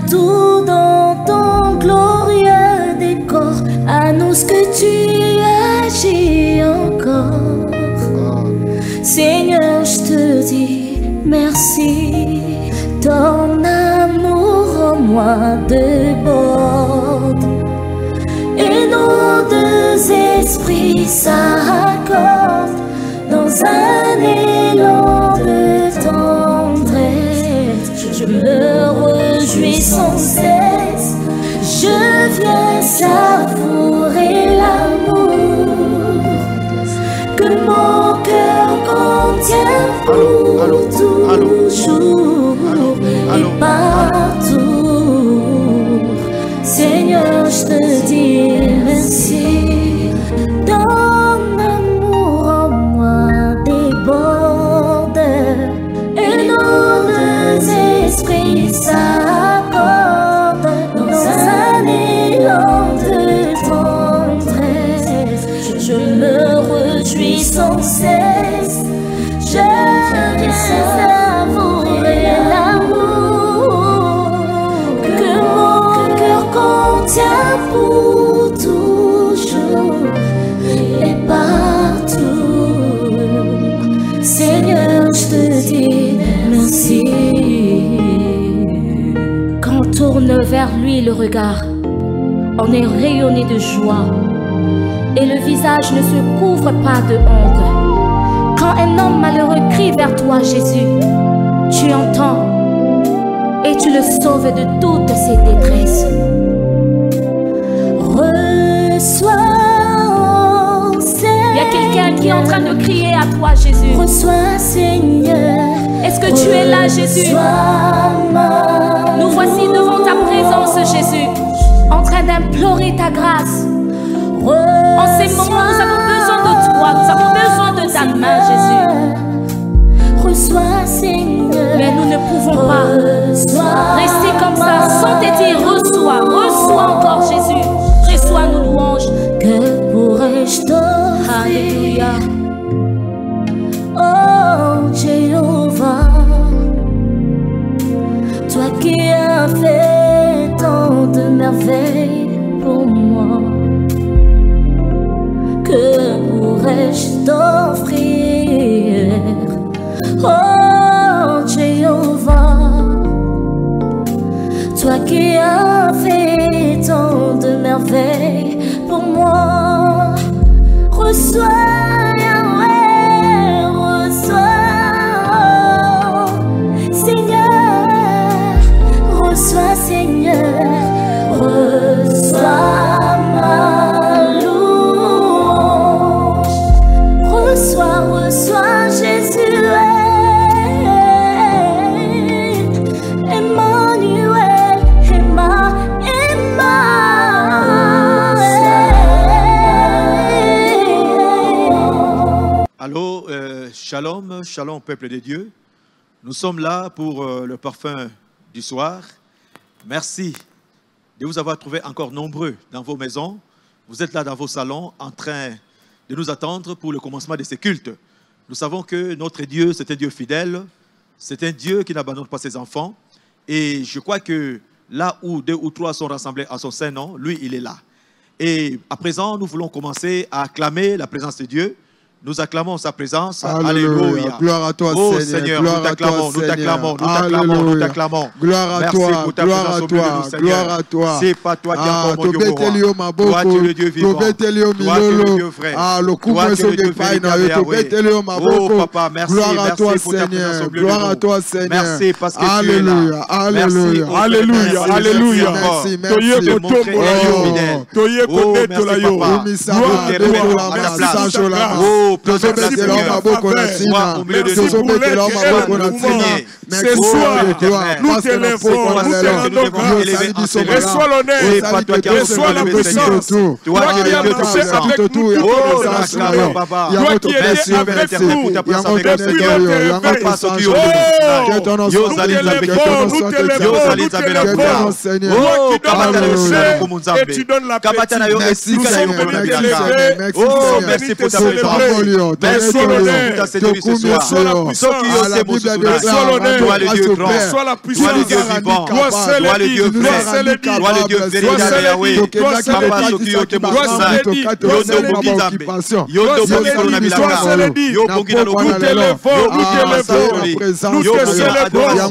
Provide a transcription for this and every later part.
partout dans ton glorieux décor. Annonce que tu agis encore. Seigneur, je te dis merci. Ton amour en moi déborde. Et nos deux esprits s'accordent dans un élan de tendresse. Je me réjouis sans cesse. Je viens savourer l'amour que mon cœur contient pour toujours et partout. Seigneur, je te dis merci. Ton amour en moi déborde. Et nos deux esprits s'accordent dans un élan de tendresse. Je me réjouis sans cesse. Je viens savourer l'amour que mon cœur contient pour toujours et partout. Seigneur, je te dis merci. Quand on tourne vers lui le regard, on est rayonné de joie et le visage ne se couvre pas de honte. Quand un homme malheureux crie vers toi, Jésus, tu entends et tu le sauves de toutes ses détresses. Reçois, Seigneur. Il y a quelqu'un qui est en train de crier à toi, Jésus. Reçois, Seigneur. Est-ce que tu es là, Jésus? Nous voici devant ta présence, Jésus, en train d'implorer ta grâce. En ces moments, nous avons besoin de toi, nous avons besoin de ta main, Jésus. Reçois, Seigneur. Mais nous ne pouvons pas rester comme ça sans te dire reçois, reçois encore, Jésus. Reçois nos louanges. Que pourrais-je t'offrir? Alléluia. Oh Jéhovah, toi qui as fait tant de merveilles pour moi. Que pourrais-je t'offrir? Oh Jéhovah, toi qui as fait tant de merveilles pour moi. Reçois, Yahweh, reçois, Seigneur, reçois, Seigneur, reçois ma louange. Reçois, Jésus, Emmanuel, Allô, shalom, shalom peuple de Dieu. Nous sommes là pour le parfum du soir. Merci de vous avoir trouvé encore nombreux dans vos maisons. Vous êtes là dans vos salons en train de nous attendre pour le commencement de ces cultes. Nous savons que notre Dieu, c'est un Dieu fidèle, c'est un Dieu qui n'abandonne pas ses enfants. Et je crois que là où 2 ou 3 sont rassemblés en son saint nom, lui, il est là. Et à présent, nous voulons commencer à acclamer la présence de Dieu. Nous acclamons sa présence. Alléluia. Gloire à toi, oh, Seigneur. Nous t'acclamons, nous t'acclamons, nous t'acclamons, nous t'acclamons. Gloire à toi, gloire à toi, gloire à toi. C'est pas toi qui as mon Dieu roi. Toi, tu es le Dieu vivant. Toi, tu es le Dieu vrai. Toi, tu es le Dieu véritable. Oh, papa, merci. Gloire à toi, Seigneur. Gloire à toi, Seigneur. Merci parce que tu es là. Alléluia, alléluia, alléluia. Merci, merci. C'est soir, nous t'élèvons, nous te rendons grâce. Reçois l'honneur, reçois la puissance. Toi qui as marché avec nous, toi qui étais avec nous, depuis le nous t'élèvons, toi qui donnes la poussée et tu donnes la paix. Nous sommes venus t'élever, merci pour ta présence. Merci pour ta Seigneur ce soir. Toi le Dieu grand, toi le Dieu vivant, toi le Dieu vrai, toi le Dieu véritable Yahweh. Papa Sokio te Mosai, Yondo Bogizambe, Yondo Bogizambe Bilaka, Yo Bogina no Yo Bogina adoration,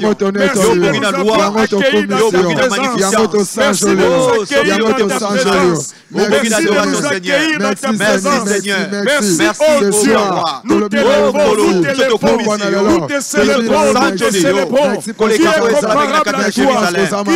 Yo Bogina louange, Yo Bogina magnificence, Yo Bogina adoration Seigneur. Merci Seigneur, merci Dieu. Nous t'élevons, nous te célébrons, nous te célébrons. Qui est comparable à toi? Qui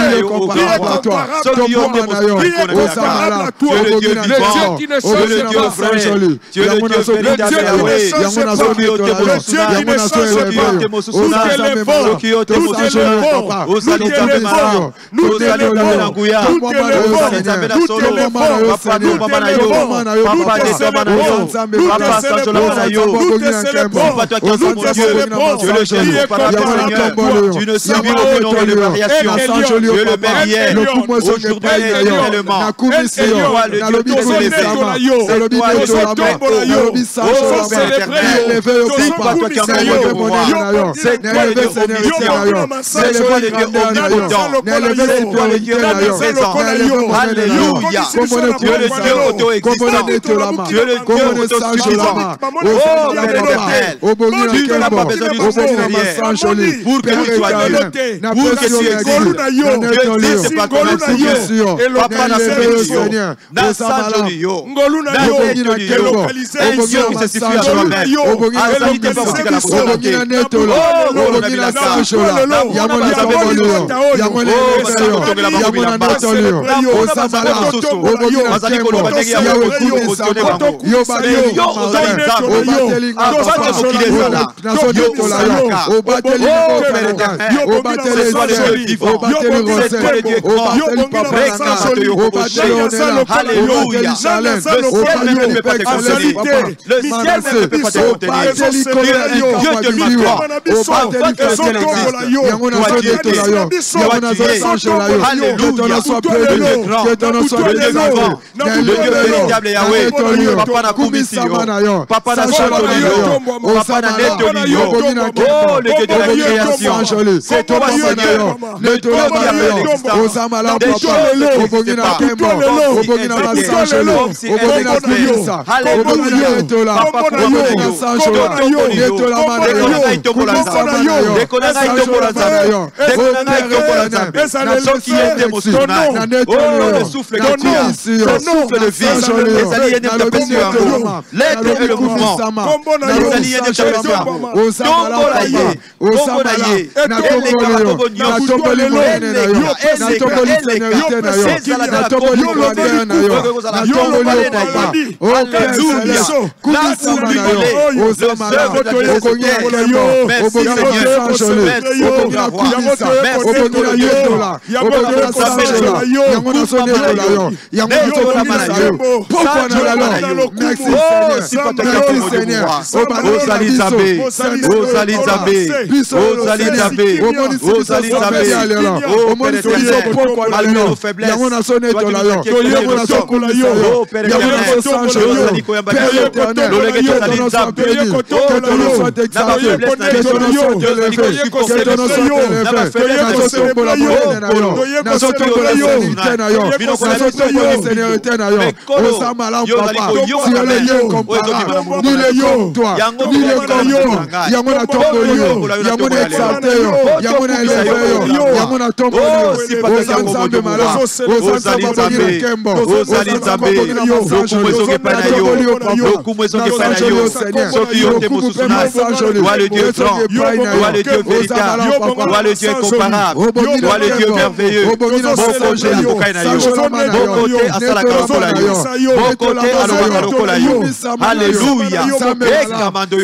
est comparable à toi?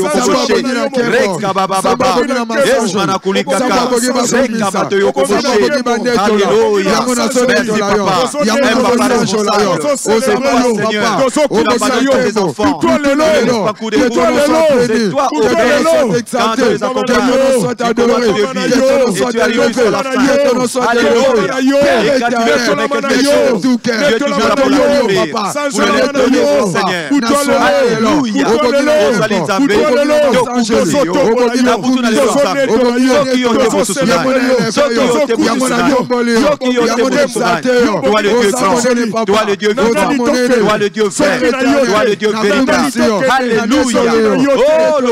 Ce soir, si nous pouvons Alléluia. Toi le Dieu vivant, toi le Dieu vrai, toi le Dieu véritable. Alléluia. Oh, le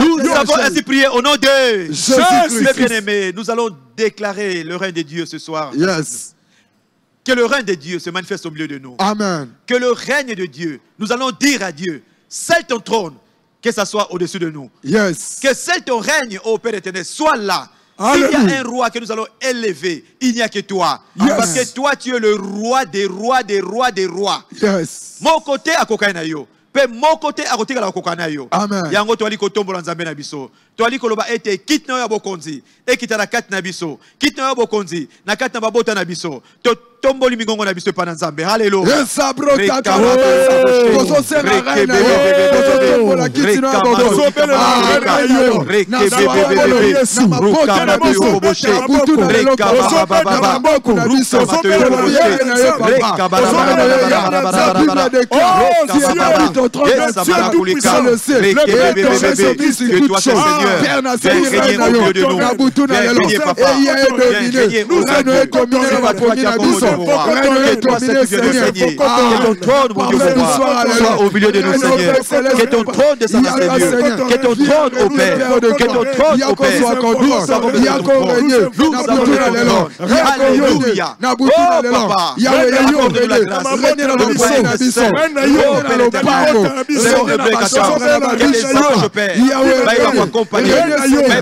Nous avons ainsi prié au nom de Jésus. Bien-aimés, nous allons déclarer le règne de Dieu ce soir. Yes. Que le règne de Dieu se manifeste au milieu de nous. Amen. Que le règne de Dieu, nous allons dire à Dieu, scelle ton trône, que ça soit au-dessus de nous. Yes. Que scelle ton règne, ô Père éternel, soit là. S'il y a un roi que nous allons élever, il n'y a que toi. Yes. Parce que toi, tu es le roi des rois, des rois, des rois. Yes. Mon côté à Kokainayo. Mon côté à côté de la Kokanayo. Amen. Yango toali kotombo nzambe na biso. Toali koloba ete kit na yo bokonzi. E kitana kat na biso. Kit na yo bokonzi. Na kat na babota na biso. Tombo li migongo na biso pa nzambe. Hallelujah. Yes, abro tata. Koso sena reina yo. Koso tombo la kit na yo bokonzi. Que toi, Seigneur, viens régner au milieu de nous. Viens régner, Papa. Viens régner au Seigneur. Que toi, Seigneur, que ton trône, mon Dieu, soit au milieu de nous, Seigneur. Que ton trône descende, Seigneur. Que ton trône, au Père. Que ton trône, au Père. Nous avons besoin de ton trône. Nous avons besoin de ton trône. Alléluia. Oh, Papa. Accorde-nous la grâce. Que les anges, Père, va accompagner.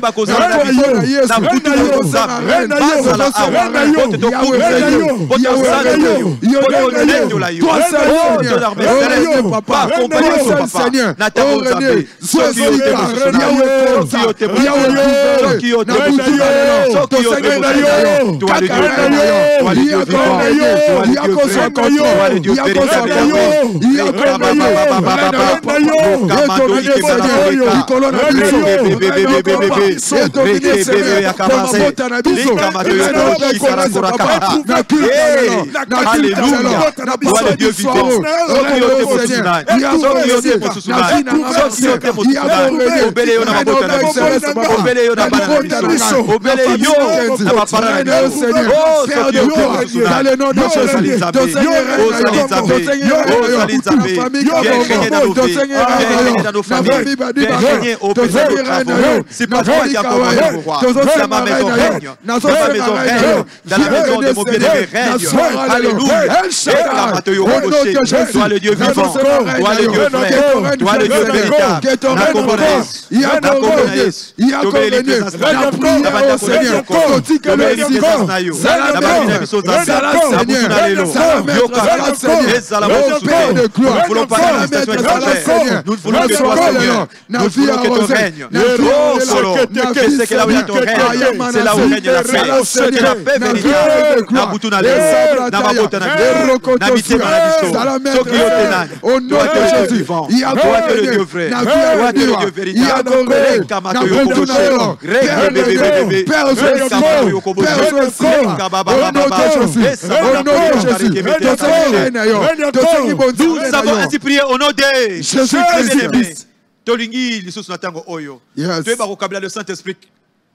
Va causer la vie. Na butu na nzambe. Basala awa. Bote to kudu. Bote osala yo. Bote nendo la yo. Oh, ton armée céleste, Papa. Accompagne son Papa. Na ta nzambe. Soki yo te bousona. Soki yo te bousona. Soki yo te bousona. Soki yo te bousona. Toi le Dieu vivant. Toi le Dieu vivant. Toi le Dieu véritable. Alléluia. Toi le Dieu vivant. C'est pas toi qui as commandé mon roi. Dans ma maison règne. Dans ma maison règne. Dans la maison de mon bien-aimé règne. Alléluia. Toi le Dieu vivant. Toi le Dieu vrai. Toi le Dieu véritable. Nous voulons que toi Seigneur. Nous voulons que ton règne. C'est que là où il y a ton règne, c'est là où règne la paix. C'est la paix véritable. Toi tu es le Dieu vivant. Toi tu es le Dieu vrai. Toi tu es le Dieu véritable. Nous avons ainsi prié au nom de Jésus-Christ. Tolingi lisusu na tango oyo. Tu ba kokabela le Saint-Esprit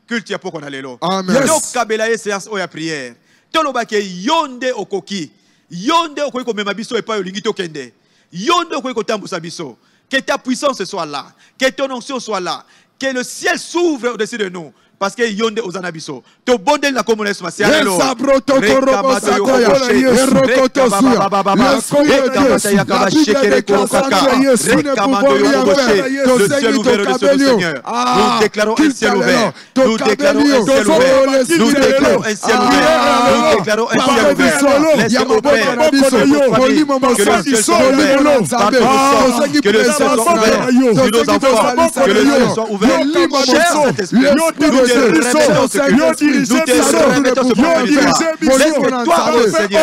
culte ya poko na lelo. Donc kabela séance oya prière. Toloba ke yonde okoki. Yonde okoki ko mema biso epa yolingi to kende. Yonde okoki ko tambusa biso. Que ta puissance soit là, que ton onction soit là, que le ciel s'ouvre au-dessus de nous. Parce que yonde ozana biso. To bonde la communauté spatiale. Alléluia. Le ciel ouvert au-dessus du Seigneur. Nous déclarons un ciel ouvert. Nous déclarons un ciel ouvert. Nous déclarons un ciel ouvert. Nous déclarons un ciel ouvert. Laissez opérer que le ciel soit ouvert. Que le ciel soit ouvert sur nos enfants. Que le ciel soit ouvert. Cher Saint-Esprit, nous te remettons ce que nous te remettons ce que toi, oh Seigneur,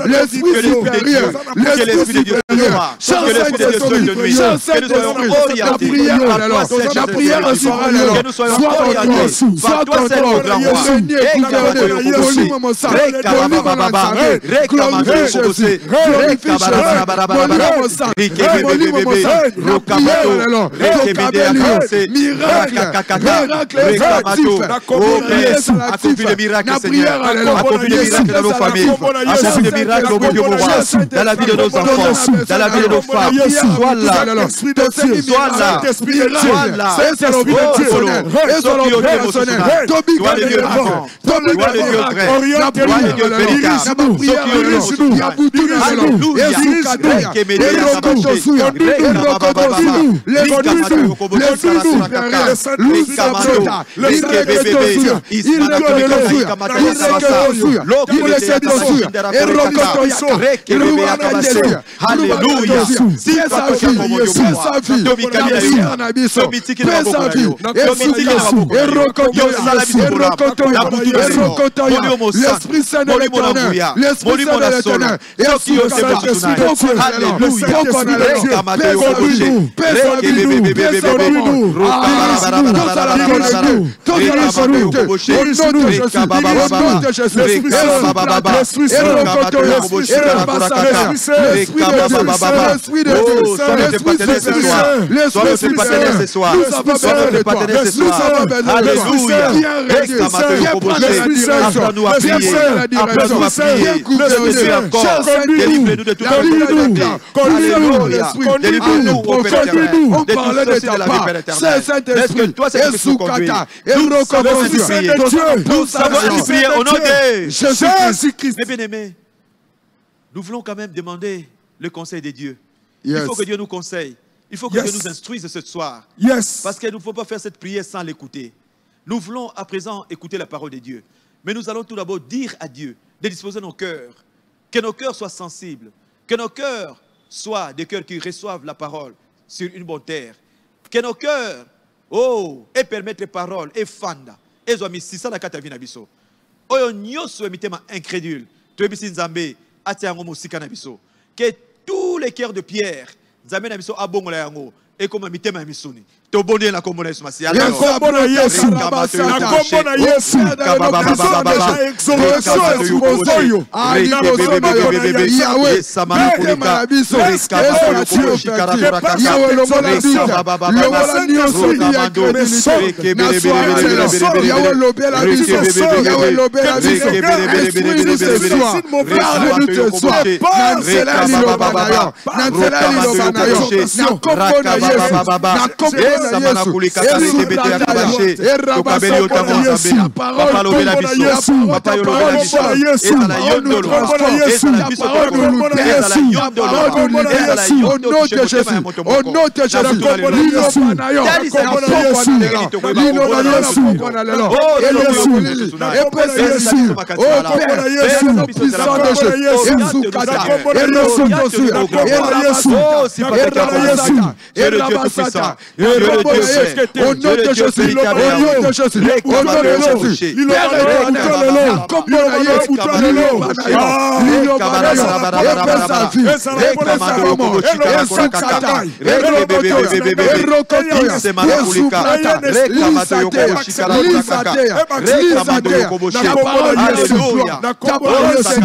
l'esprit supérieur, l'esprit de Dieu, que l'esprit de Dieu soit de nuit, que nous soyons orientés la prière sera alors, que nous soyons orientés par toi seul au grand roi. Accomplis le miracle, Seigneur. Accomplis le miracle dans nos familles. Accomplis le miracle au Dieu mon roi. Dans la vie de nos enfants, dans la vie de nos femmes. Sois là. Sois là. Sois là. Sois le Dieu vivant. Toi le Dieu vrai. Toi le Dieu véritable. Alléluia. l'Esprit Saint de l'Éternel, l'Esprit Saint de l'Éternel, et aussi au Saint-Esprit, l'esprit de Dieu, sois notre partenaire ce soir. Sois notre partenaire ce soir. Sois notre partenaire ce soir. Alléluia. Apprends-nous à prier. Apprends-nous à prier. Laisse-nous encore. Délivre-nous de tout Alléluia. Délivre-nous au Père éternel. On parlait de ta part. C'est Saint-Esprit. Est-ce que toi, c'est ce qui nous conduit? Nous savons ainsi prier au nom de Jésus-Christ. Mes bien-aimés, nous voulons quand même demander le conseil de Dieu. Il faut que Dieu nous conseille. Il faut que Dieu nous instruise ce soir. Parce qu'il ne faut pas faire cette prière sans l'écouter. Nous voulons à présent écouter la parole de Dieu. Mais nous allons tout d'abord dire à Dieu de disposer nos cœurs. Que nos cœurs soient sensibles. Que nos cœurs soient des cœurs qui reçoivent la parole sur une bonne terre. Que nos cœurs, et permettre les paroles, et fanda. Et zoami si ça n'a qu'à ta vie nabiso. Oyo nyoso emitema incrédule. Tu es nzambe atiango musika nabiso. Que tous les cœurs de pierre, nzambe nabiso abongola yango. Et comme mitema misuni. To bonne la komona Yesu masi. La komona Yesu. La komona Yesu. Au nom de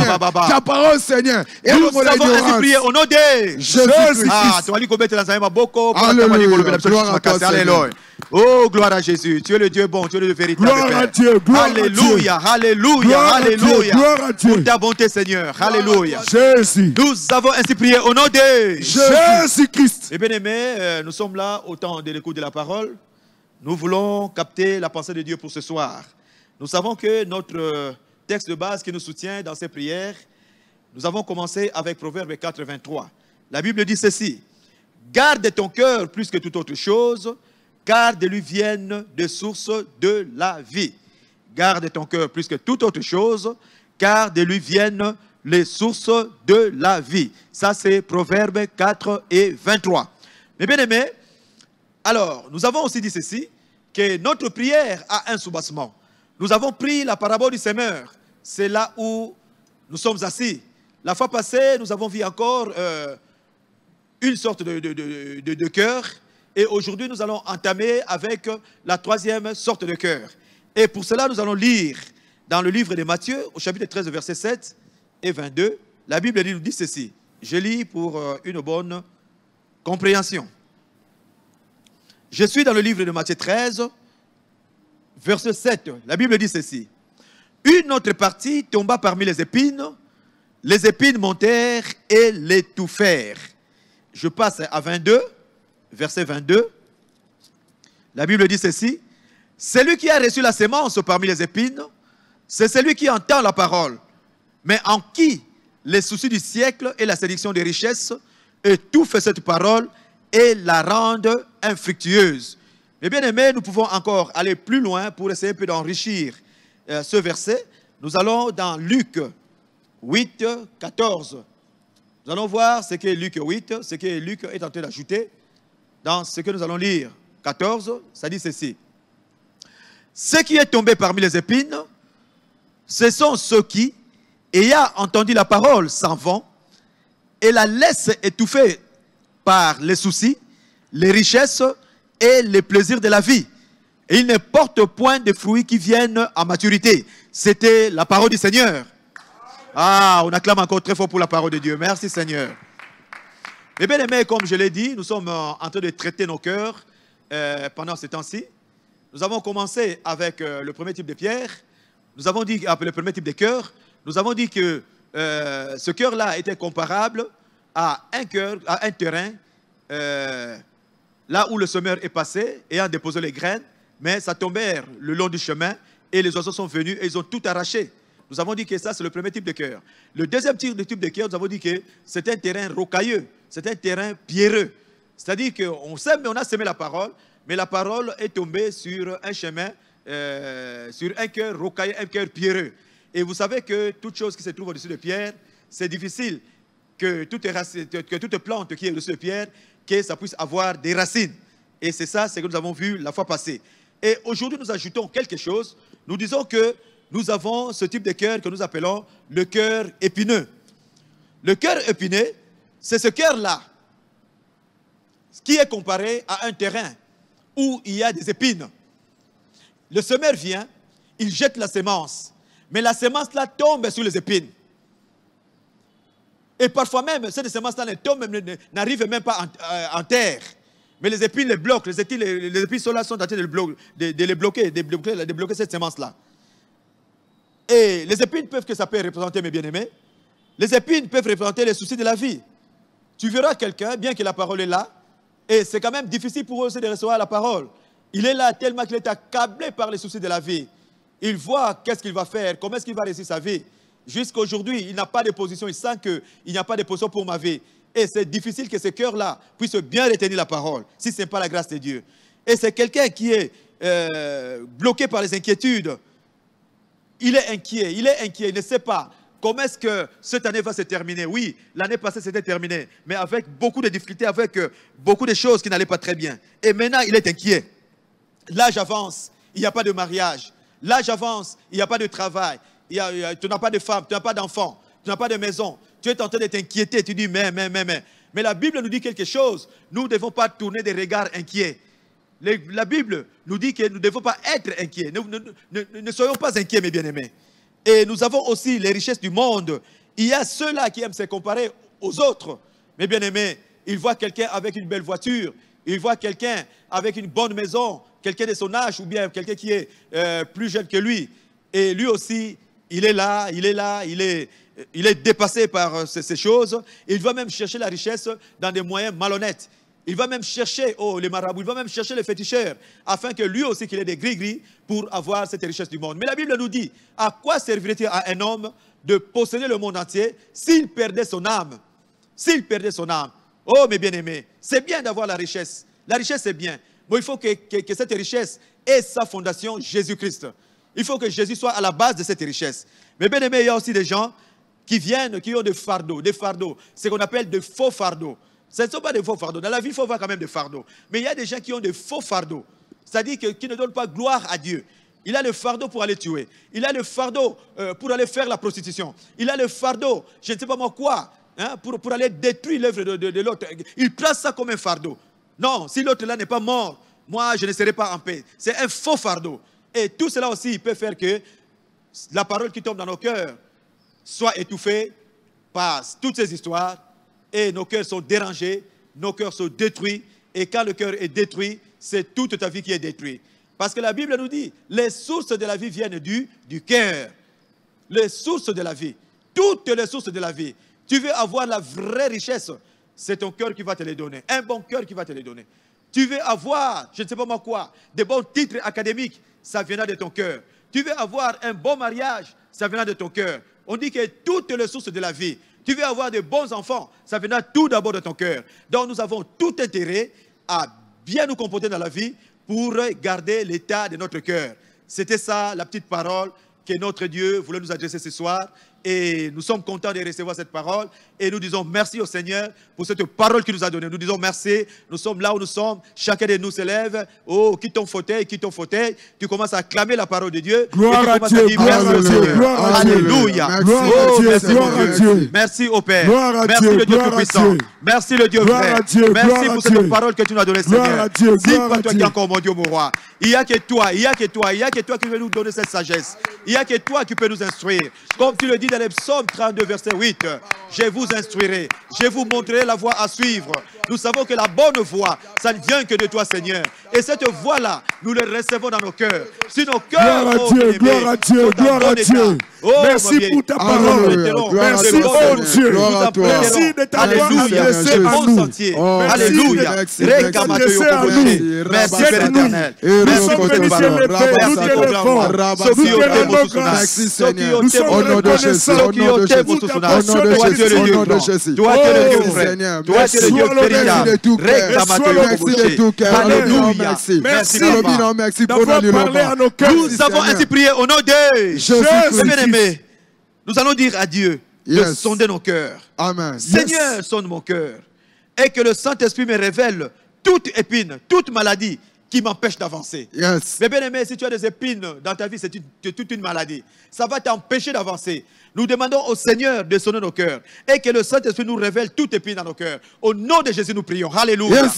Jésus, ta parole, Seigneur. Nous avons ainsi prié au nom de Jésus-Christ. Alléluia. Oh, gloire à Jésus. Tu es le Dieu bon, tu es le véritable Père. Alléluia, alléluia, alléluia. Pour ta bonté, Seigneur. Alléluia. Jésus. Nous avons ainsi prié au nom de Jésus-Christ. Eh bien aimés, nous sommes là au temps de l'écoute de la parole. Nous voulons capter la pensée de Dieu pour ce soir. Nous savons que notre texte de base qui nous soutient dans ces prières, nous avons commencé avec Proverbe 4, 23. La Bible dit ceci: garde ton cœur plus que toute autre chose, car de lui viennent des sources de la vie. Garde ton cœur plus que toute autre chose, car de lui viennent les sources de la vie. Ça, c'est Proverbe 4 et 23. Mais bien aimés, alors, nous avons aussi dit ceci, que notre prière a un soubassement. Nous avons pris la parabole du semeur. C'est là où nous sommes assis. La fois passée, nous avons vu encore une sorte de cœur. Et aujourd'hui, nous allons entamer avec la troisième sorte de cœur. Et pour cela, nous allons lire dans le livre de Matthieu, au chapitre 13, verset 7 et 22. La Bible nous dit ceci. Je lis pour une bonne compréhension. Je suis dans le livre de Matthieu 13, verset 7. La Bible dit ceci. Une autre partie tomba parmi les épines montèrent et l'étouffèrent. Je passe à 22. Verset 22, la Bible dit ceci: celui qui a reçu la sémence parmi les épines, c'est celui qui entend la parole, mais en qui les soucis du siècle et la séduction des richesses étouffent cette parole et la rendent infructueuse. Mais bien aimés, nous pouvons encore aller plus loin pour essayer un peu d'enrichir ce verset. Nous allons dans Luc 8, 14. Nous allons voir ce qu'est Luc 8, ce que Luc est en train d'ajouter. Dans ce que nous allons lire, 14, ça dit ceci. Ce qui est tombé parmi les épines, ce sont ceux qui, ayant entendu la parole, s'en vont et la laissent étouffer par les soucis, les richesses et les plaisirs de la vie. Et ils ne portent point de fruits qui viennent à maturité. C'était la parole du Seigneur. Ah, on acclame encore très fort pour la parole de Dieu. Merci Seigneur. Mais bien aimés, comme je l'ai dit, nous sommes en train de traiter nos cœurs pendant ce temps-ci. Nous avons commencé avec le premier type de pierre. Nous avons dit, le premier type de cœur, nous avons dit que ce cœur-là était comparable à un cœur, à un terrain, là où le semeur est passé, ayant déposé les graines, mais ça tombait le long du chemin et les oiseaux sont venus et ils ont tout arraché. Nous avons dit que ça, c'est le premier type de cœur. Le deuxième type de cœur, nous avons dit que c'est un terrain rocailleux, c'est un terrain pierreux. C'est-à-dire qu'on sème, on a semé la parole, mais la parole est tombée sur un chemin, sur un cœur rocailleux, un cœur pierreux. Et vous savez que toute chose qui se trouve au-dessus de pierre, c'est difficile que toute plante qui est au-dessus de pierre, que ça puisse avoir des racines. Et c'est ça, c'est que nous avons vu la fois passée. Et aujourd'hui, nous ajoutons quelque chose. Nous disons que nous avons ce type de cœur que nous appelons le cœur épineux. Le cœur épineux, c'est ce cœur-là qui est comparé à un terrain où il y a des épines. Le semeur vient, il jette la sémence, mais la sémence-là tombe sur les épines. Et parfois même, cette sémence-là n'arrive même pas en terre. Mais les épines les bloquent, les épines sont là, sont en train de les bloquer cette sémence-là. Et les épines peuvent, que ça peut représenter, mes bien-aimés, les épines peuvent représenter les soucis de la vie. Tu verras quelqu'un, bien que la parole est là, et c'est quand même difficile pour eux aussi de recevoir la parole. Il est là tellement qu'il est accablé par les soucis de la vie. Il voit qu'est-ce qu'il va faire, comment est-ce qu'il va réussir sa vie. Jusqu'à aujourd'hui, il n'a pas de position, il sent qu'il n'y a pas de position pour ma vie. Et c'est difficile que ce cœur-là puisse bien retenir la parole, si ce n'est pas la grâce de Dieu. Et c'est quelqu'un qui est bloqué par les inquiétudes. Il est inquiet, il ne sait pas comment est-ce que cette année va se terminer. Oui, l'année passée c'était terminé, mais avec beaucoup de difficultés, avec beaucoup de choses qui n'allaient pas très bien. Et maintenant, il est inquiet. L'âge avance, il n'y a pas de mariage. L'âge avance, il n'y a pas de travail. Tu n'as pas de femme, tu n'as pas d'enfant, tu n'as pas de maison. Tu es en train de t'inquiéter, tu dis mais. Mais la Bible nous dit quelque chose. Nous ne devons pas tourner des regards inquiets. La Bible nous dit que nous ne devons pas être inquiets. Ne soyons pas inquiets, mes bien-aimés. Et nous avons aussi les richesses du monde. Il y a ceux-là qui aiment se comparer aux autres. Mes bien-aimés, ils voient quelqu'un avec une belle voiture. Ils voient quelqu'un avec une bonne maison. Quelqu'un de son âge ou bien quelqu'un qui est plus jeune que lui. Et lui aussi, il est dépassé par ces choses. Il va même chercher la richesse dans des moyens malhonnêtes. Il va même chercher les marabouts, il va même chercher les féticheurs, afin que lui aussi qu'il ait des gris-gris pour avoir cette richesse du monde. Mais la Bible nous dit, à quoi servirait-il à un homme de posséder le monde entier s'il perdait son âme? S'il perdait son âme. Oh mes bien-aimés, c'est bien d'avoir la richesse. La richesse c'est bien. Mais il faut que cette richesse ait sa fondation, Jésus-Christ. Il faut que Jésus soit à la base de cette richesse. Mais bien aimé, il y a aussi des gens qui viennent, qui ont des fardeaux, ce qu'on appelle de faux fardeaux. Ce ne sont pas des faux fardeaux. Dans la vie, il faut avoir quand même des fardeaux. Mais il y a des gens qui ont des faux fardeaux. C'est-à-dire qui ne donnent pas gloire à Dieu. Il a le fardeau pour aller tuer. Il a le fardeau pour aller faire la prostitution. Il a le fardeau, je ne sais pas moi quoi, hein, pour aller détruire l'œuvre de l'autre. Il prend ça comme un fardeau. Non, si l'autre là n'est pas mort, moi je ne serai pas en paix. C'est un faux fardeau. Et tout cela aussi, il peut faire que la parole qui tombe dans nos cœurs soit étouffée par toutes ces histoires. Et nos cœurs sont dérangés, nos cœurs sont détruits. Et quand le cœur est détruit, c'est toute ta vie qui est détruite. Parce que la Bible nous dit, les sources de la vie viennent du cœur. Les sources de la vie. Toutes les sources de la vie. Tu veux avoir la vraie richesse, c'est ton cœur qui va te les donner. Un bon cœur qui va te les donner. Tu veux avoir, je ne sais pas moi quoi, des bons titres académiques, ça viendra de ton cœur. Tu veux avoir un bon mariage, ça viendra de ton cœur. On dit que toutes les sources de la vie. Tu veux avoir de bons enfants, ça viendra tout d'abord de ton cœur. Donc nous avons tout intérêt à bien nous comporter dans la vie pour garder l'état de notre cœur. C'était ça la petite parole que notre Dieu voulait nous adresser ce soir. Et nous sommes contents de recevoir cette parole. Et nous disons merci au Seigneur pour cette parole qu'il nous a donnée. Nous disons merci. Nous sommes là où nous sommes. Chacun de nous s'élève. Oh, quitte ton fauteuil, quitte ton fauteuil. Tu commences à clamer la parole de Dieu. Gloire à Dieu. Alléluia. Oh, merci au Dieu. Merci au Père. Merci le Dieu tout-puissant. Merci le Dieu vrai. Merci pour cette parole que tu nous as donnée, Seigneur. Dis pas toi qui es encore mon Dieu, mon roi. Il n'y a que toi, il n'y a que toi, il n'y a que toi qui veux nous donner cette sagesse. Il n'y a que toi qui peux nous instruire. Comme tu le dis dit dans les psaumes 32, verset 8, je vous instruirai, je vous montrerai la voie à suivre. Nous savons que la bonne voie, ça ne vient que de toi, Seigneur. Et cette voie-là, nous le recevons dans nos cœurs. Si nos cœurs, gloire à Dieu, gloire à Dieu. Merci pour ta parole. Merci, oh Dieu. Merci de ta parole. Alléluia. Merci, Père éternel. Merci pour cette parole. Merci, Seigneur. Au nom de Jésus. Au nom de Jésus. Toi, tu es le Dieu vrai. Toi, tu es le Dieu véritable. Alléluia. Merci, Papa. Merci pour parler à nos cœurs. Nous avons ainsi prié au nom de Jésus. Bien-aimés, nous allons dire à Dieu de sonder nos cœurs. Amen. Seigneur, sonde mon cœur. Et que le Saint-Esprit me révèle toute épine, toute maladie qui m'empêche d'avancer. Mais bien aimé, si tu as des épines dans ta vie, c'est toute une maladie. Ça va t'empêcher d'avancer. Nous demandons au Seigneur de sonner nos cœurs et que le Saint-Esprit nous révèle toute épine dans nos cœurs. Au nom de Jésus, nous prions. Alléluia. Il est avec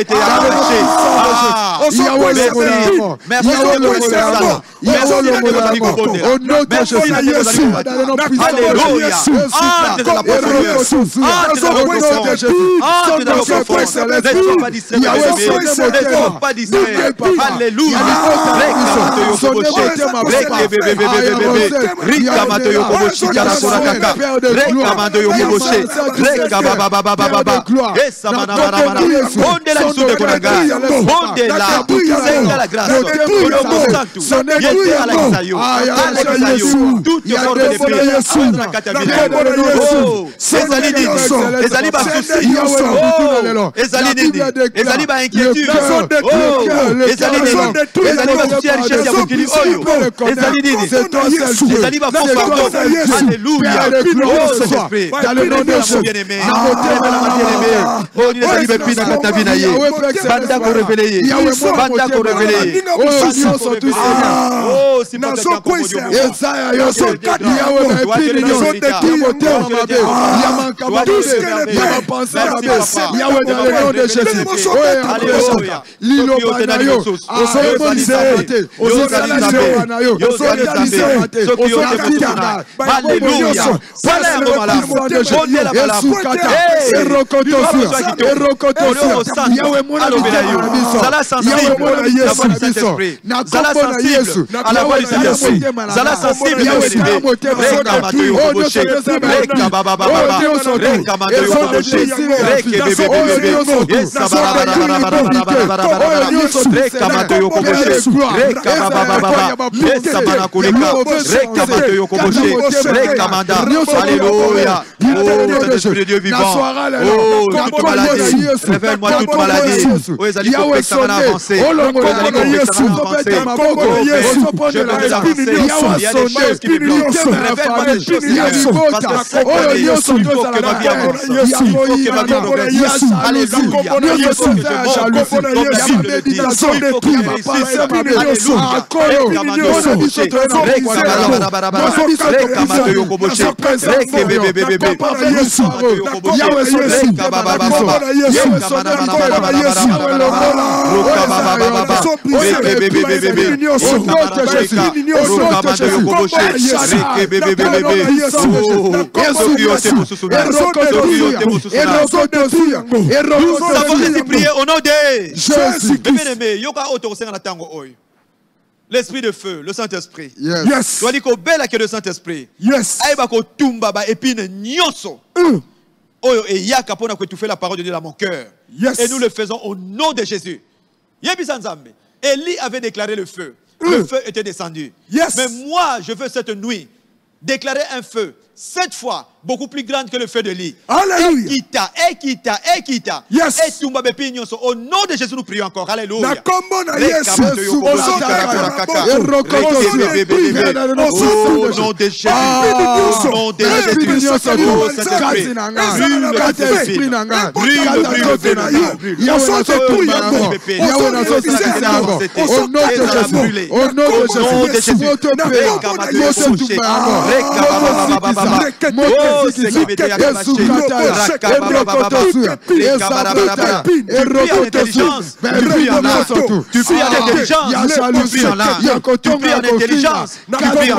toi. Alléluia. Esprit de Dieu vivant. Oh, toute maladie. Révèle-moi toute maladie. Oh, Ezali Kopek, ça va avancer. Ezali Kopek, ça va avancer. Je veux avancer. Il y a des choses qui me bloquent. Révèle-moi des choses. Parce que cette année, il faut que ma vie avance. Il faut que ma vie progresse. Alléluia. Il faut que je monte. Comme la Bible le dit. Il faut que je réussisse. Nous avons ainsi prié au nom de Jésus. L'esprit de feu, le Saint-Esprit. Yes. Tu as dit que belle que le Saint-Esprit. Yes. Aïba ko tumba ba épine nyonso. Oyo et yaka pona ko étouffer la parole de Dieu dans mon cœur. Yes. Et nous le faisons au nom de Jésus. Yebisa Nzambe. Élie avait déclaré le feu. Le feu était descendu. Yes. Mais moi, je veux cette nuit déclarer un feu. cette fois, beaucoup plus grande que le feu de lit. Alléluia. Ekita. Yes. Au nom de Jésus, nous prions encore. Alléluia. Au nom de Jésus. Au nom de tu pries en intelligence. Alléluia.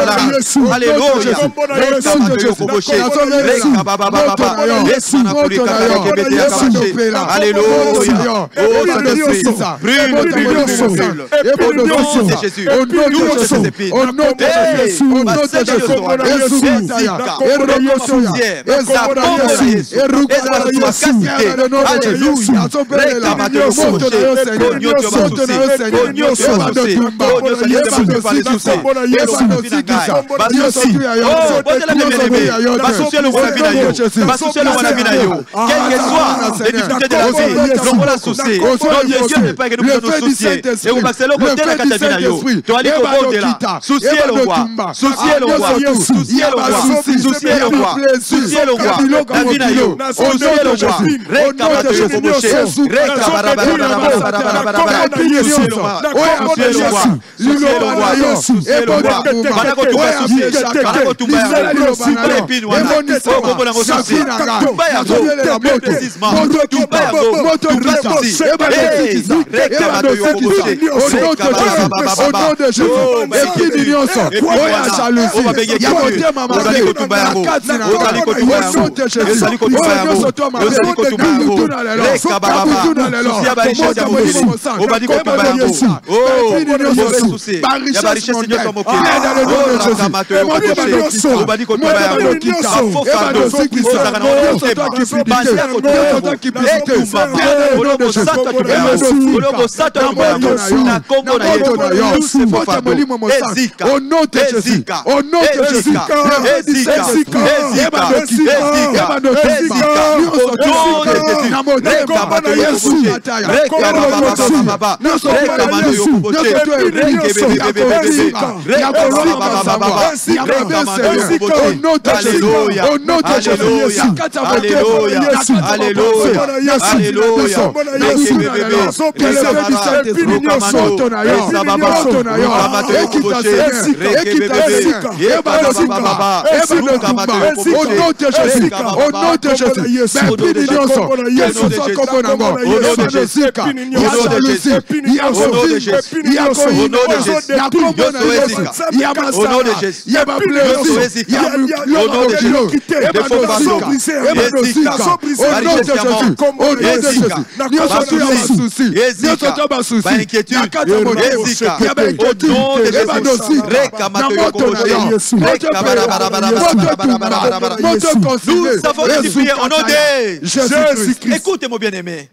Écoutez-moi bien aimé.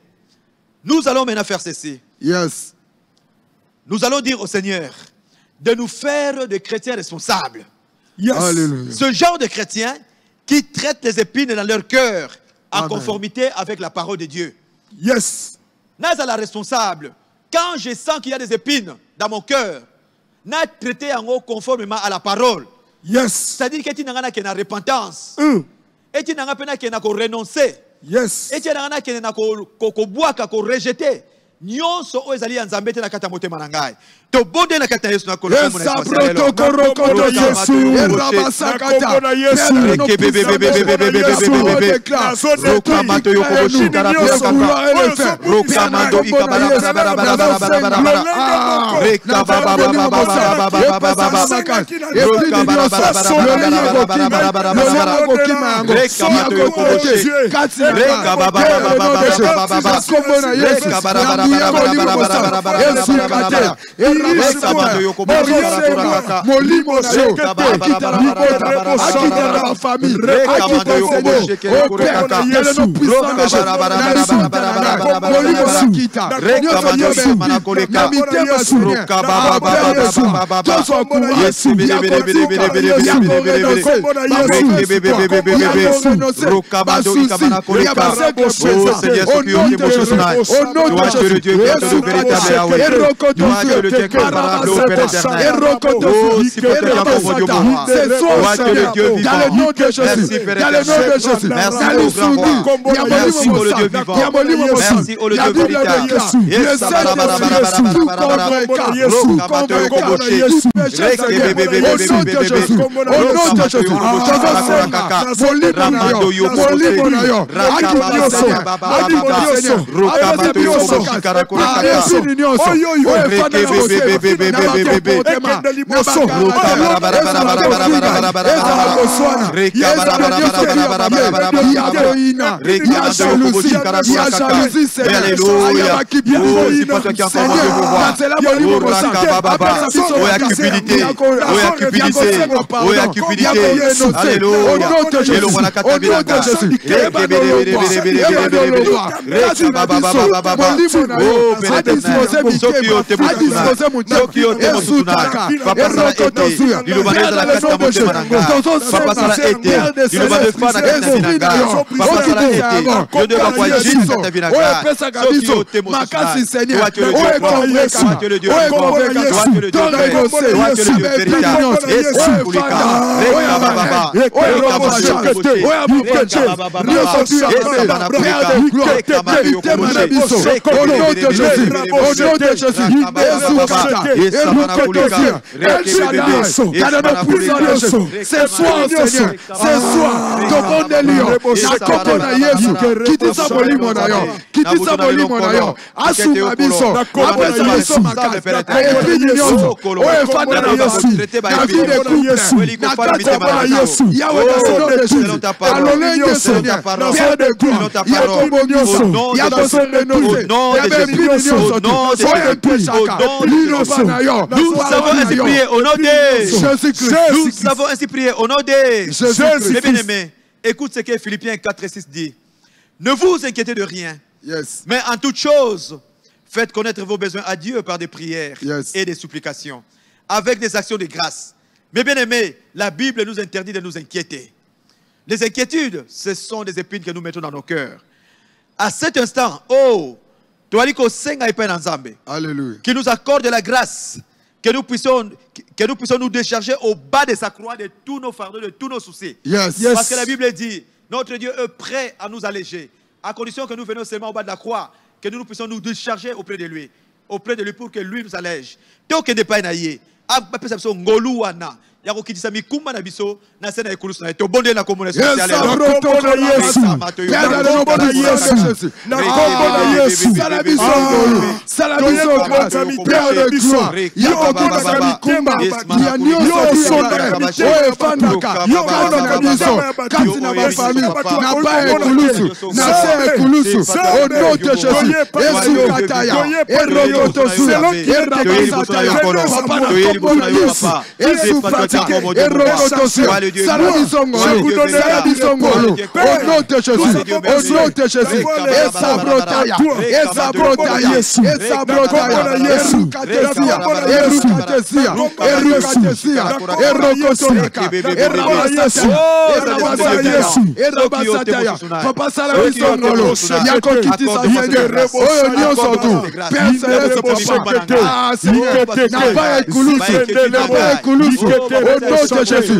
Nous allons maintenant faire ceci. Yes. Nous allons dire au Seigneur de nous faire des chrétiens responsables. Yes. Alléluia. Ce genre de chrétiens qui traitent les épines dans leur cœur en Amen. Conformité avec la parole de Dieu. Yes. Naza la responsable. Quand je sens qu'il y a des épines dans mon cœur, n'a traité en haut conformément à la parole. Yes. C'est-à-dire que tu n'as pas de repentance. Et tu n'as pas de renoncer. Yes. Et tu n'as pas de rejeter. Nyonso o ezali nzambe te na kata motema na ngai. To bonde na kata Yesu na kolo Yesu Rabasakata Yesu Écoute ce que Philippiens 4:6 dit. Ne vous inquiétez de rien, mais en toute chose, faites connaître vos besoins à Dieu par des prières et des supplications, avec des actions de grâce. Mais bien aimés, la Bible nous interdit de nous inquiéter. Les inquiétudes, ce sont des épines que nous mettons dans nos cœurs. À cet instant, Alléluia. Qui nous accorde la grâce, que nous puissions nous décharger au bas de sa croix de tous nos fardeaux, de tous nos soucis. Parce que la Bible dit, notre Dieu est prêt à nous alléger, à condition que nous venions seulement au bas de la croix, que nous puissions nous décharger auprès de lui pour que lui nous allège. Donc, il n'est pas naïe. yako kitisa mikumba na biso na sena ekulusu na to bonde na komona sociale na kombo na Yesu penda na kombo na Yesu na kombo na Yesu sala biso penda de gloire yako kitisa mikumba ya nyonso oyo efandaka yoko na biso kati na bafami na ba ekulusu na se ekulusu ono te Jésus Yesu kataya erokoto sula erakataya papa na kombo na Yesu Yesu pataka erokoto sula sala bisongolo ono te Jésus esa brotaya Yesu erukatesia erobasataya papa sala bisongolo yako kitisa yenge oyo nyonso tu pesa Yesu papa na ba ekulusu ono te Jésus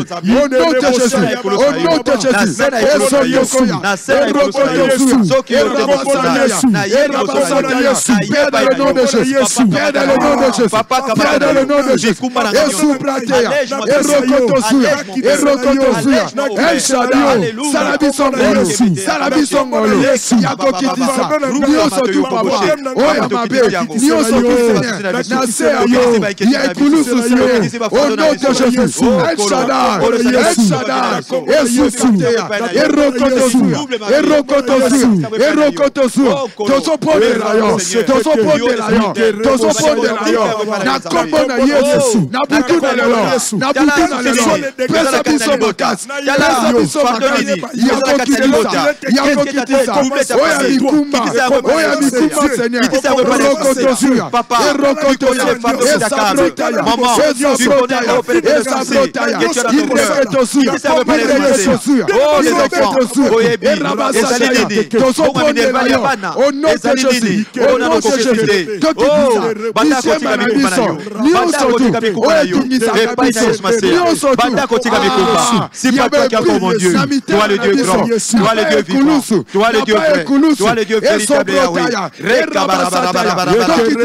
Jésus El Shaddai, El Shaddai, Esukatea, Erokotosu, Tosopondelayo, na kombo na Yesu, na butu na lelo, pesa biso makasi, yakokitisa, oya mikumba, Seigneur, Erokotosuya, Esabrotaya, c'est pas toi qui as mon Dieu, toi le Dieu grand, toi le Dieu vivant, toi le Dieu vrai, toi le Dieu véritable Yahweh.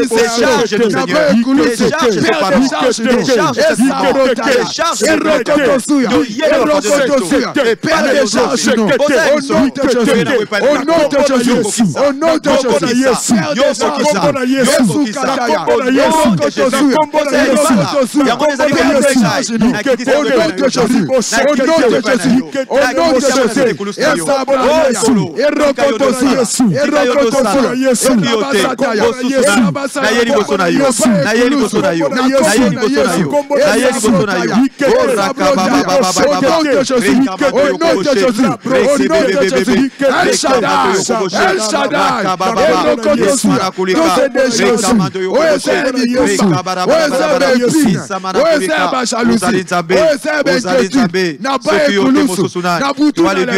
Décharge de Seigneur, décharge de parole, décharge toi le Dieu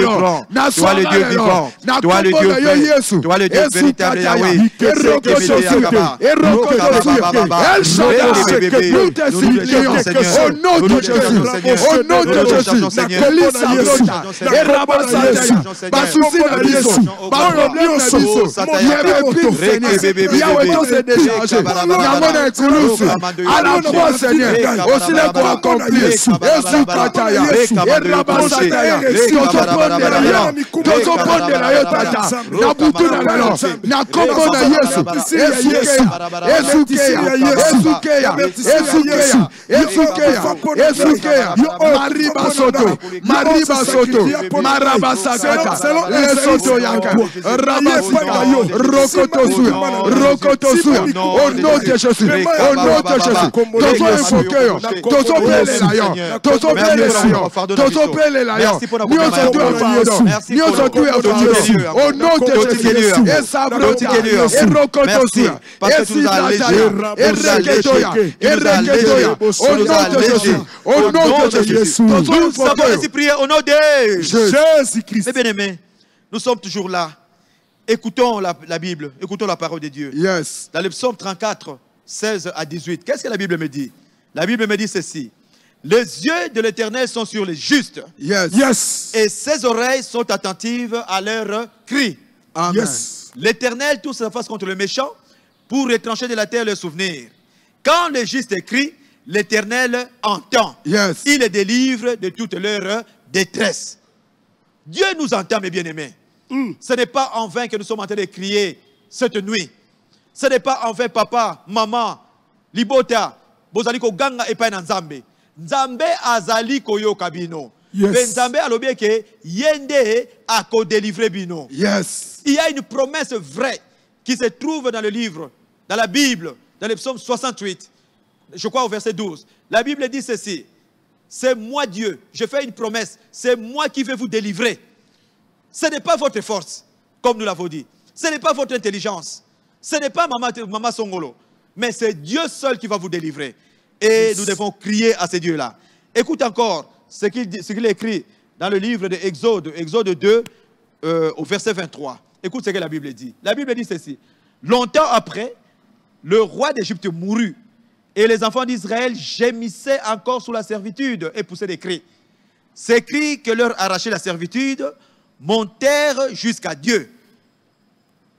grand, toi le Dieu vivant, toi le Dieu vrai, toi le Dieu véritable Yahweh. Nous te supplions, au nom de Jésus, au nom de Jésus, à la fois, Seigneur, aussi les pour accomplir, au nom de Jésus-Christ. Mes bien-aimés, nous sommes toujours là. Écoutons la Bible, écoutons la parole de Dieu. Yes. Dans le psaume 34, 16 à 18, qu'est-ce que la Bible me dit? La Bible me dit ceci. Les yeux de l'Éternel sont sur les justes. Yes. Yes. Et ses oreilles sont attentives à leurs cris. Amen. Yes. L'Éternel tourne sa face contre le méchant pour retrancher de la terre leurs souvenirs. Quand les justes crient, l'Éternel entend. Yes. Il les délivre de toute leur détresse. Dieu nous entend, mes bien-aimés. Ce n'est pas en vain que nous sommes en train de crier cette nuit. Ce n'est pas en vain, papa, maman, libota, bozali ko ganga epai na Nzambe. Nzambe azali koyoka bino. Yes. Nzambe alobi ke yende ako délivrer bino. Yes. Il y a une promesse vraie qui se trouve dans le livre, dans la Bible, dans le psaume 68, je crois au verset 12. La Bible dit ceci. C'est moi Dieu, je fais une promesse. C'est moi qui vais vous délivrer. Ce n'est pas votre force, comme nous l'avons dit. Ce n'est pas votre intelligence. Ce n'est pas Maman Songolo. Mais c'est Dieu seul qui va vous délivrer. Et nous devons crier à ce Dieu-là. Écoute encore ce qu'il écrit dans le livre de Exode, Exode 2, au verset 23. Écoute ce que la Bible dit. La Bible dit ceci. Longtemps après, le roi d'Égypte mourut. Et les enfants d'Israël gémissaient encore sous la servitude et poussaient des cris. Ces cris que leur arrachait la servitude montèrent jusqu'à Dieu.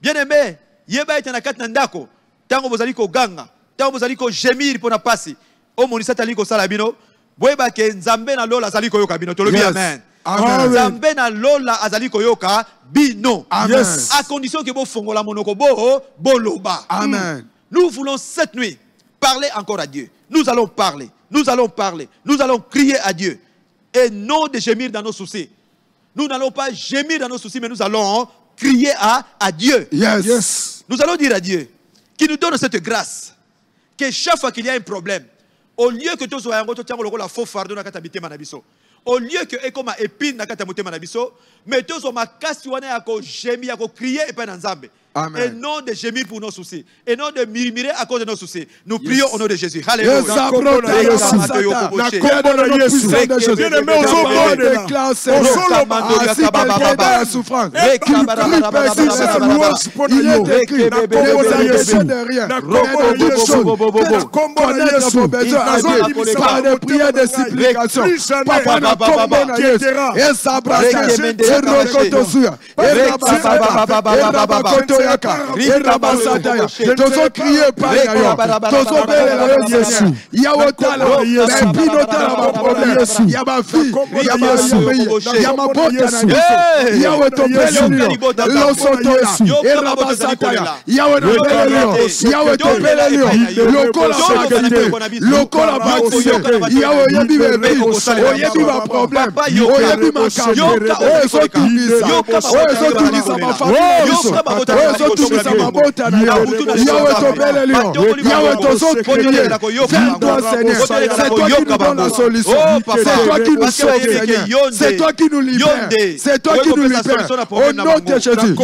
Bien-aimé, yeba ete na kati na ndako, tango bozali ko ganga, tango bozali ko gemir pona pasi, o monisa tali ko sala bino, boyeba ke Nzambe na lola azali ko yoka bino, tolobi amen. Amen. Nzambe na lola azali ko yoka bino. Amen. Yes. À condition que bo fongola monoko bo loba. Amen. Nous voulons cette nuit parler encore à Dieu. Nous allons parler. nous allons parler, nous allons crier à Dieu. Et non de gémir dans nos soucis. Nous n'allons pas gémir dans nos soucis, mais nous allons crier à Dieu. Yes. Nous allons dire à Dieu qui nous donne cette grâce, que chaque fois qu'il y a un problème, au lieu que tu sois un faux fardeau dans ta manabiso, au lieu que tu sois épine dans ta manabiso, mais tu sois gémir, crier et pas dans Zambé. Amen. Et non de gémir pour nos soucis. Et non de murmurer à cause de nos soucis. Nous prions au nom de Jésus. Alléluia. Tozo crier par Tozo Jésus. Il y a autant de problèmes. Il y a ma fille, il y a ma fille, il y a ma pote, il y a autant de il y a c'est toi qui nous libères. C'est toi qui nous libères. Au nom de Jésus.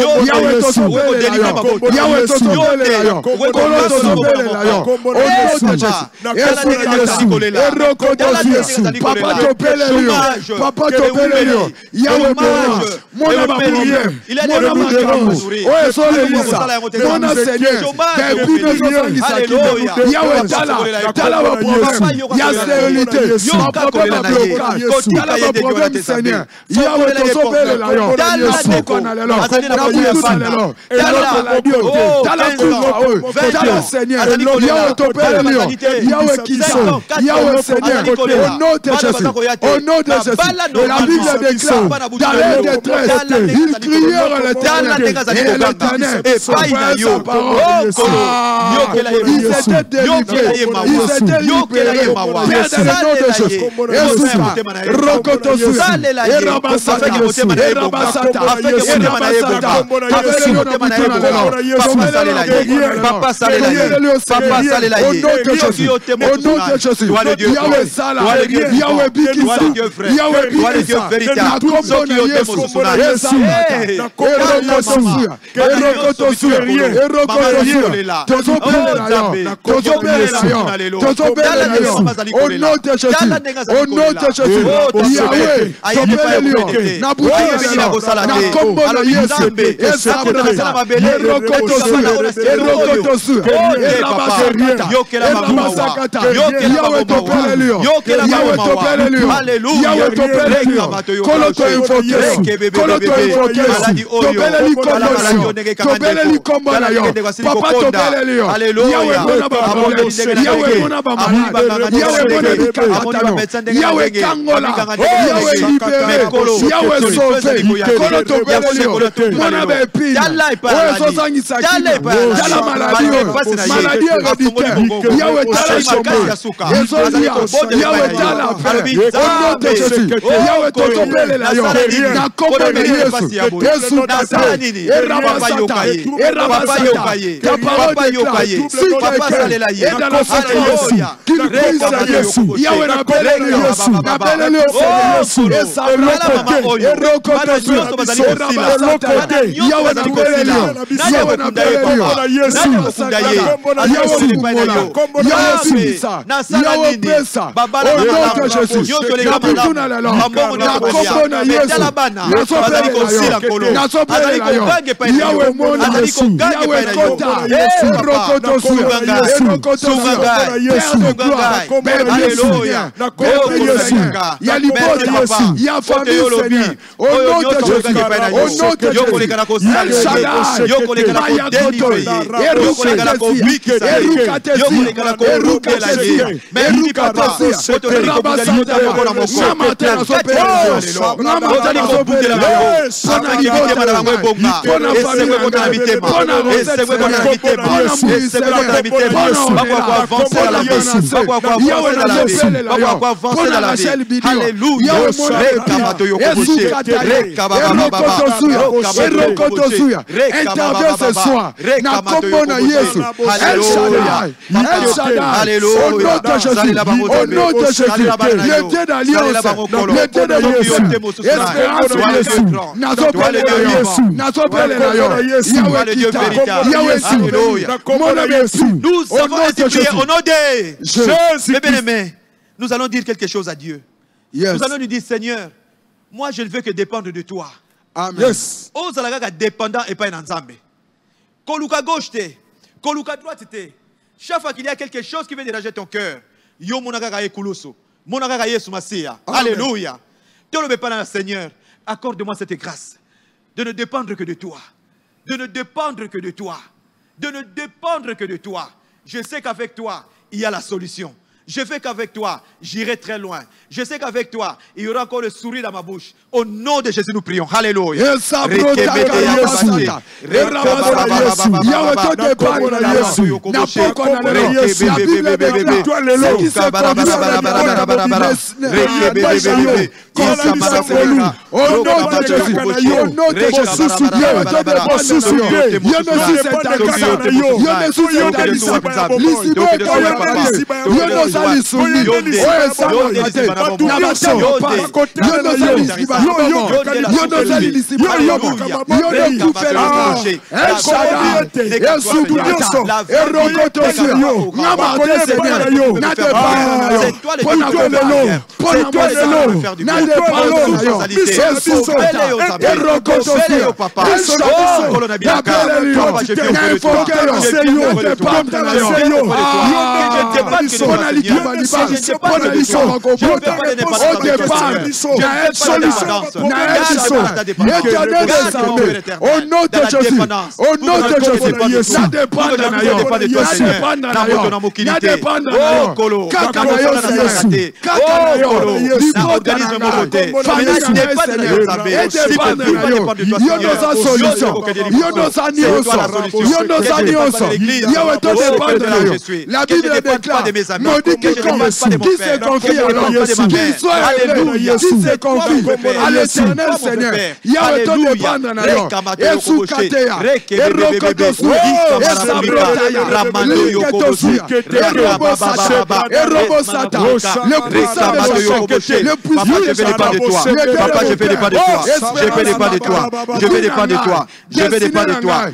Au nom de Jésus, la Bible déclare dans les détresse, ils crièrent l'Éternel et l'Éternel envoya sa parole. Ils étaient délivrés. Ils étaient libérés. Père, dans le nom de Jésus. intervient ce soir. Alléluia. Au nom de Jésus. Au nom de Jésus. Le Dieu d'alliance. Le Dieu de Jésus. Espérance de Jésus. Nous avons été priés au nom de Jésus. Bien-aimés, nous allons dire quelque chose à Dieu. Yes. Nous allons lui dire, Seigneur, moi je ne veux que dépendre de toi. Amen. Yes. Ozalaga dépendant et pas un ensemble. Koluka gauche te, koluka droite te. Chaque fois qu'il y a quelque chose qui veut déranger ton cœur, yo monaka ekuluso, monaka yesu masia. Alléluia. Te le pas Seigneur, accorde-moi cette grâce de ne dépendre que de toi. De ne dépendre que de toi. De ne dépendre que de toi. Je sais qu'avec toi, il y a la solution. Je sais qu'avec toi, j'irai très loin. Je sais qu'avec toi, il y aura encore le sourire dans ma bouche. Au nom de Jésus, nous prions. Alléluia. La Bible déclare, maudit quiconque qui se confie à l'homme, qui soit alléluia, qui se confie à l'éternel Seigneur. Yahweh te dépendre en ailleurs. Et sous Katea, et Rokotosu, et Sabrotaya, Liketosu, et Robosata, et Robosata, le puissant de Jésus, le puissant de Jésus. Papa, je vais dépendre de toi. Je vais dépendre de toi. Je vais dépendre de toi. Je vais dépendre de toi.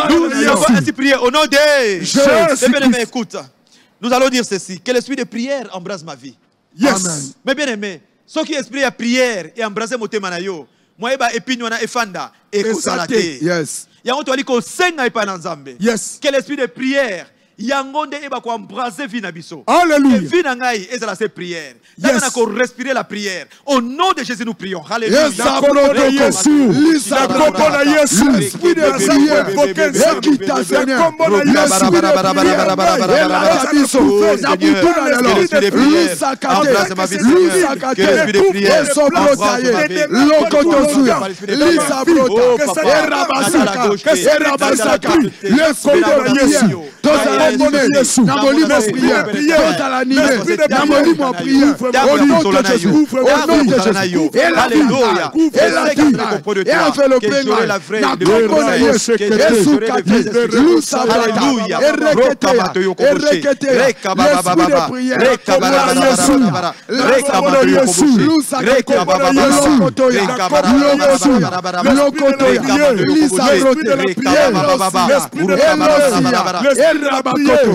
Nous avons ainsi prié au nom de Jésus. Bien-aimé, écoute. Nous allons dire ceci. Que l'esprit de prière embrasse ma vie. Yes. Mais bien aimé, ce qui est esprit de prière et embrasser mon témanayo, moi eba epinwana efanda et kosalate. Yes. Yango to aliko senga epa na nzambe. Yes. Que l'esprit de prière yangonde eba ko embrasser vie na biso. Alléluia. Vie na ngai ezala se prière. Yes. N'a ko respirer la prière. Au nom de Jésus nous prions. Alléluia. Yes. L'esprit de prière.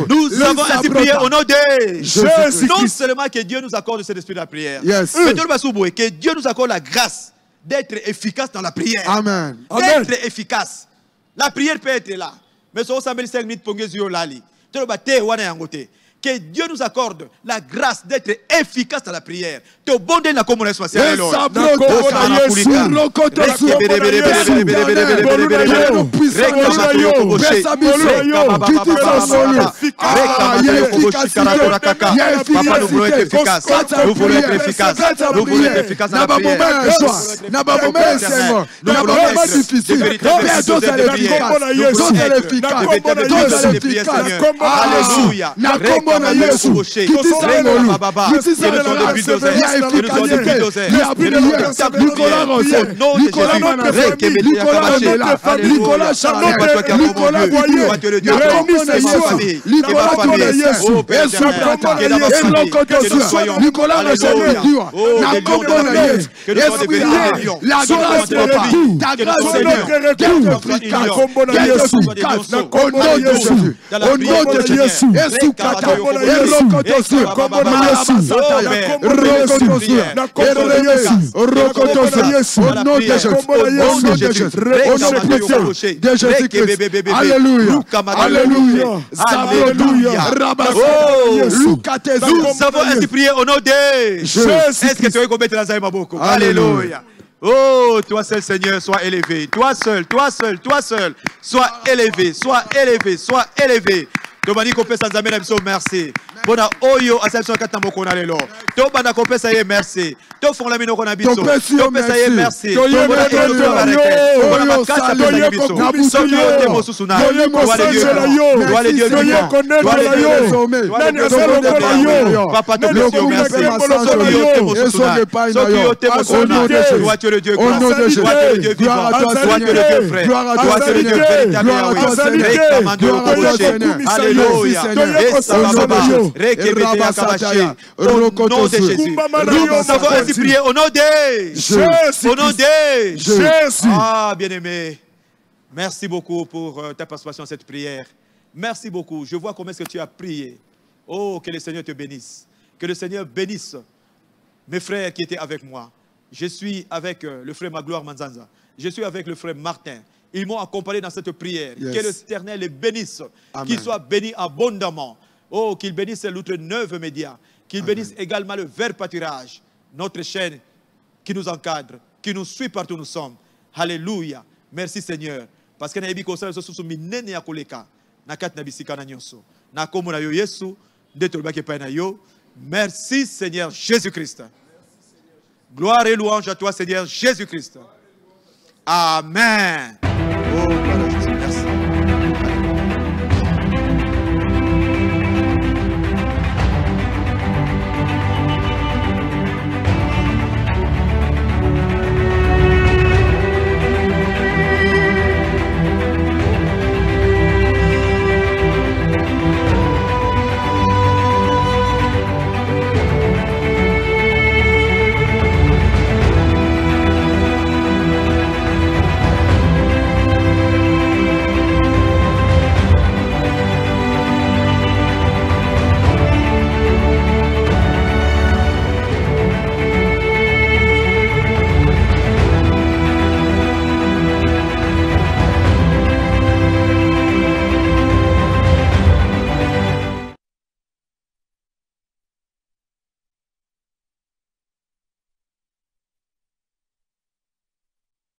Nous avons ainsi prié au nom de Jésus. Non seulement que Dieu nous accorde cet esprit de la prière, mais que Dieu nous accorde la grâce d'être efficace dans la prière. Amen. D'être efficace. La prière peut être là. Mais si on s'appelle 5 minutes pour que Dieu lali. Que Dieu nous accorde la grâce d'être efficace dans la prière. Te bonde na komo na spatial Lord. Papa, nous voulons être efficaces. Nous voulons être efficaces. Nous voulons être efficaces dans la prière. Nous voulons être difficiles. Alléluia. Alléluia. Nous avons ainsi prié au nom de Jésus. Est-ce que tu veux commettre la Zaïmaboko? Alléluia. Oh, toi seul, Seigneur, sois élevé. Toi seul, toi seul, toi seul. Sois élevé, sois élevé, sois élevé. Tomani kopé sans amène merci. Bona oyo aseption katamo konalelo. To bana kopé ça y merci. To fon la mino kona biso. To kopé ça y merci. To bona elo bareke. Bona makasa pesa biso. Soki ote mosusuna. Toi les dieux vivants. Toi les dieux vivants. Papa te merci. Soki ote mosusuna. Soki ote mosusuna. Toi tu es le Dieu grand. Toi tu es le Dieu vivant. Toi tu es le Dieu frère. Toi tu es le Dieu véritable Yahweh. Réclamando au Alléluia. Au nom de Jésus. Nous avons ainsi prié au nom de Jésus. Au nom de Jésus. Ah, bien-aimé. Merci beaucoup pour ta participation à cette prière. Merci beaucoup. Je vois comment est-ce que tu as prié. Oh, que le Seigneur te bénisse. Que le Seigneur bénisse mes frères qui étaient avec moi. Je suis avec le frère Magloire Manzanza. Je suis avec le frère Martin. Ils m'ont accompagné dans cette prière. Yes. Que l'Éternel les bénisse. Qu'il soit béni abondamment. Oh, qu'il bénisse l'outre 9 médias. Qu'il bénisse également le Vert Pâturage. Notre chaîne qui nous encadre, qui nous suit partout où nous sommes. Alléluia. Merci Seigneur. Parce que nous avons merci Seigneur Jésus-Christ. Gloire et louange à toi Seigneur Jésus-Christ. Amen.